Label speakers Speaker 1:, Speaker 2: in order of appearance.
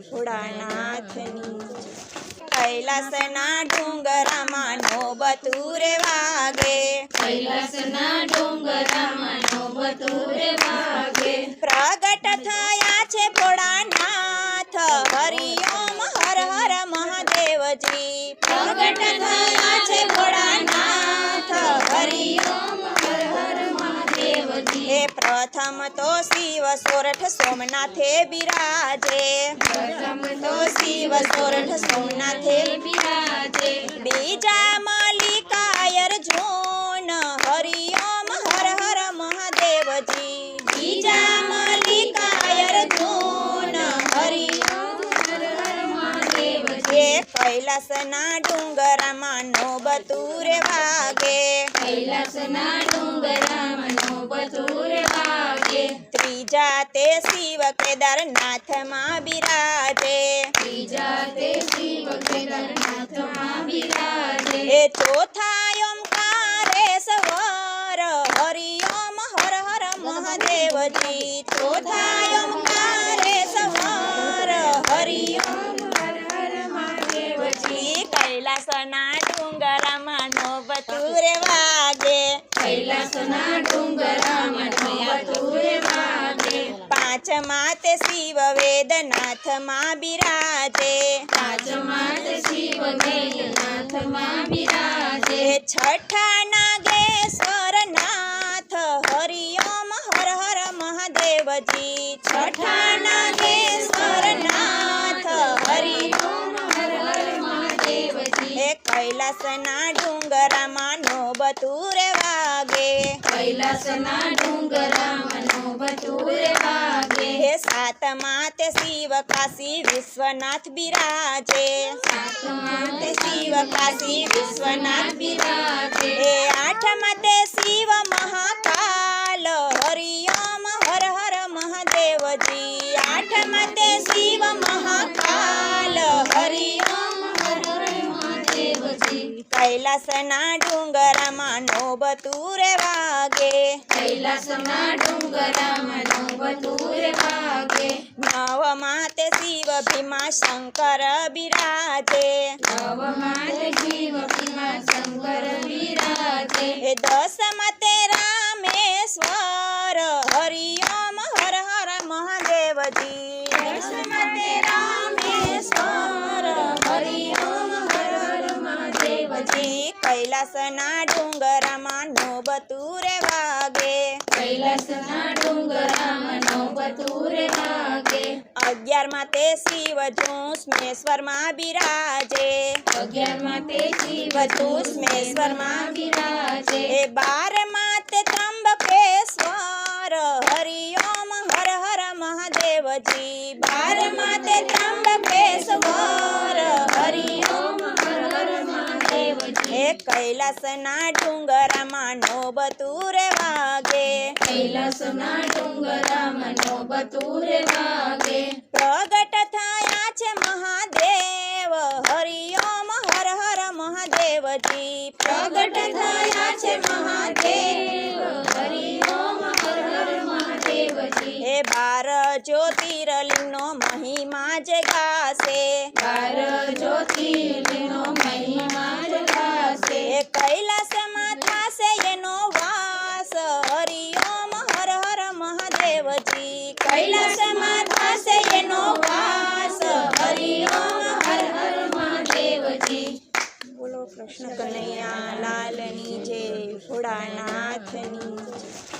Speaker 1: ભોળાનાથની કૈલાસના ડુંગરામાં નોબતુરે વાગે
Speaker 2: કૈલાસના ડુંગરામાં નોબતુરે વાગે
Speaker 1: પ્રગટ થયા છે ભોળાનાથ હરિ ઓમ હર હર મહાદેવજી
Speaker 2: પ્રગટ થયા છે ભોળાનાથ હરિ ઓમ હર હર મહાદેવજી
Speaker 1: હે પ્રથમ તો શિવ સોરઠ સોમનાથે બિરાજે
Speaker 2: પ્રથમ
Speaker 1: તો શિવ સોરઠ સોમનાથે
Speaker 2: બિરાજે
Speaker 1: બીજા મલ્લિકાયર જોન હરિ ઓમ હર હર મહાદેવજી
Speaker 2: બીજા મલ્લિકાયર જોન હરિ ઓમ હર હર મહાદેવજી
Speaker 1: હે કૈલાસના ડુંગરામાં નોબતુરે વાગે
Speaker 2: કૈલાસના ડુંગરામાં નોબતુરે વાગે
Speaker 1: ત્રીજા તે શિવ કેદારનાથમાં બિરાજે
Speaker 2: ત્રીજા તે શિવ કેદારનાથમાં બિરાજે
Speaker 1: હે ચોથા ઓમકારેશ્વર હરિ ઓમ હર હર મહાદેવજી ચોથા ઓમકારેશ્વર હરિ ઓમ
Speaker 2: હર હર મહાદેવજી
Speaker 1: કૈલાસના ડુંગરામાં નોબતુરે વાગે
Speaker 2: કૈલાસના ડુંગરામાં નોબતુરે વાગે
Speaker 1: પાંચમા તે શિવ વેદનાથમાં બિરાજે
Speaker 2: પાંચમા તે શિવ વેદનાથમાં બિરાજે
Speaker 1: હે છઠ્ઠા નાગેશ્વર નાથ હરિ ઓમ હર હર મહાદેવજી છઠ્ઠા નાગેશ્વર નાથ હરિ ઓમ
Speaker 2: હર હર મહાદેવજી
Speaker 1: હે કૈલાસના ડુંગરામાં નોબતુરે વાગે
Speaker 2: કૈલાસના ડુંગરામાં નોબતુરે વાગે
Speaker 1: હે સાતમા તે શિવ કાશી વિશ્વનાથ બિરાજે
Speaker 2: સાતમા
Speaker 1: તે શિવ કાશી વિશ્વનાથ
Speaker 2: બિરાજે
Speaker 1: હે આઠમા તે શિવ મહાકાલ હરિ ઓમ હર હર મહાદેવજી આઠમા તે શિવ મહાકાલ હરિ ઓમ
Speaker 2: હર હર મહાદેવજી
Speaker 1: કૈલાસના ડુંગરામાં નોબતુરે વાગે
Speaker 2: કૈલાસના ડુંગરામાં નોબતુરે વાગે
Speaker 1: નવમા તે શિવ ભીમા શંકર બિરાજે
Speaker 2: નવમા તે શિવ ભીમા શંકર બિરાજે
Speaker 1: હે દસમા તે રામેશ્વર હરિ ઓમ હર હર મહાદેવજી દસમા તે રામેશ્વર હરિ ઓમ હર હર મહાદેવજી કૈલાસના ડુંગરામાં નોબતુરે વાગે
Speaker 2: કૈલાસના ડુંગરામાં નોબતુરે વાગે
Speaker 1: 11મા તે શિવ જૂસમેશ્વરમાં બિરાજે
Speaker 2: 11મા તે શિવ
Speaker 1: જૂસમેશ્વરમાં
Speaker 2: બિરાજે
Speaker 1: હે 12મા તે ત્રંબકેશ્વર હરિ ઓમ હર હર મહાદેવજી 12મા તે ત્રંબકેશ્વર હરિ ઓમ
Speaker 2: હર હર મહાદેવજી
Speaker 1: હે કૈલાસના ડુંગરામાં નોબતુરે વાગે
Speaker 2: કૈલાસના ડુંગરામાં નોબતુરે વાગે
Speaker 1: પ્રગટ થયા છે મહાદેવ હરિ ઓમ હર હર મહાદેવજી પ્રગટ થયા છે મહાદેવ
Speaker 2: હરિ ઓમ હર હર મહાદેવજી
Speaker 1: હે 12 જ્યોતિર્લિંગનો મહિમા જે ગાશે
Speaker 2: 12 જ્યોતિર્લિંગનો મહિમા જગાશે
Speaker 1: હે કૈલાસમાં થાશે એનો વાસ હરિ ઓમ હર હર મહાદેવજી કૈલાસમાં થાશે એનો વાસ હરિ ઓમ
Speaker 2: હર હર મહાદેવજી
Speaker 1: બોલો કૃષ્ણ કનૈયા લાલની જય ભોળાનાથની જય